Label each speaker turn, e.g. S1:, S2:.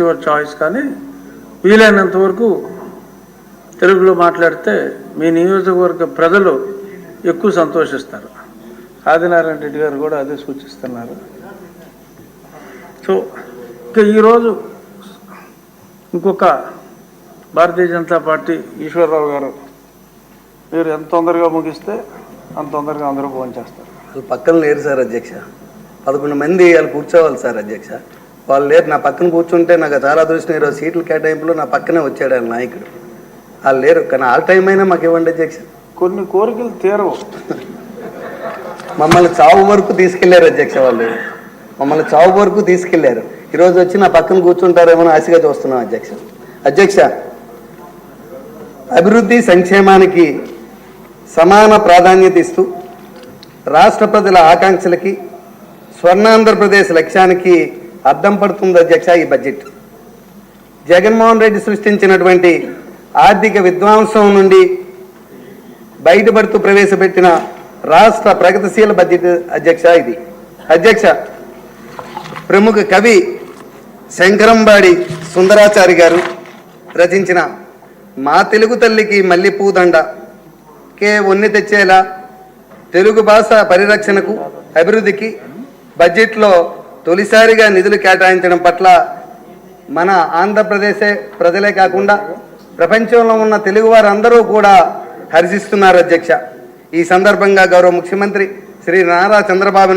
S1: Your choice, కానీ వీలైనంత వరకు తెలుగులో మాట్లాడితే మీ నియోజకవర్గ ప్రజలు ఎక్కువ సంతోషిస్తారు. ఆదినారాయణ రెడ్డి గారు కూడా అదే సూచిస్తున్నారు. సో ఇక ఈరోజు ఇంకొక భారతీయ జనతా పార్టీ ఈశ్వరరావు గారు, మీరు ఎంత తొందరగా ముగిస్తే అంత తొందరగా అందరూ ఫోన్ చేస్తారు.
S2: వాళ్ళు పక్కన లేరు సార్ అధ్యక్ష. 11 మంది వాళ్ళు కూర్చోవాలి సార్ అధ్యక్ష. వాళ్ళు లేరు. నా పక్కన కూర్చుంటే నాకు చాలా అదృష్టం. ఈరోజు సీట్ల కేటాయింపులో నా పక్కనే వచ్చాడు ఆయన నాయకుడు. వాళ్ళు లేరు, కానీ ఆల్ టైం అయినా మాకు ఇవ్వండి అధ్యక్ష.
S1: కొన్ని కోరికలు తీరవు.
S2: మమ్మల్ని చావు వరకు తీసుకెళ్లారు అధ్యక్ష. వాళ్ళు మమ్మల్ని చావు వరకు తీసుకెళ్లారు. ఈరోజు వచ్చి నా పక్కన కూర్చుంటారేమో ఆశగా చూస్తున్నాం అధ్యక్ష. అధ్యక్ష, అభివృద్ధి సంక్షేమానికి సమాన ప్రాధాన్యత ఇస్తూ రాష్ట్ర ప్రజల ఆకాంక్షలకి స్వర్ణాంధ్రప్రదేశ్ లక్ష్యానికి అద్దం పడుతుంది అధ్యక్ష ఈ బడ్జెట్. జగన్మోహన్ రెడ్డి సృష్టించినటువంటి ఆర్థిక విధ్వంసం నుండి బయటపడుతూ ప్రవేశపెట్టిన రాష్ట్ర ప్రగతిశీల బడ్జెట్ అధ్యక్ష ఇది. అధ్యక్ష, ప్రముఖ కవి శంకరంబాడి సుందరాచారి గారు రచించిన మా తెలుగు తల్లికి మల్లెపూదండ కే ఒన్ని తెచ్చేలా తెలుగు భాష పరిరక్షణకు అభివృద్ధికి బడ్జెట్లో తొలిసారిగా నిధులు కేటాయించడం పట్ల మన ఆంధ్రప్రదేశే ప్రజలే కాకుండా ప్రపంచంలో ఉన్న తెలుగు వారందరూ కూడా హర్షిస్తున్నారు అధ్యక్ష. ఈ సందర్భంగా గౌరవ ముఖ్యమంత్రి శ్రీ నారా చంద్రబాబు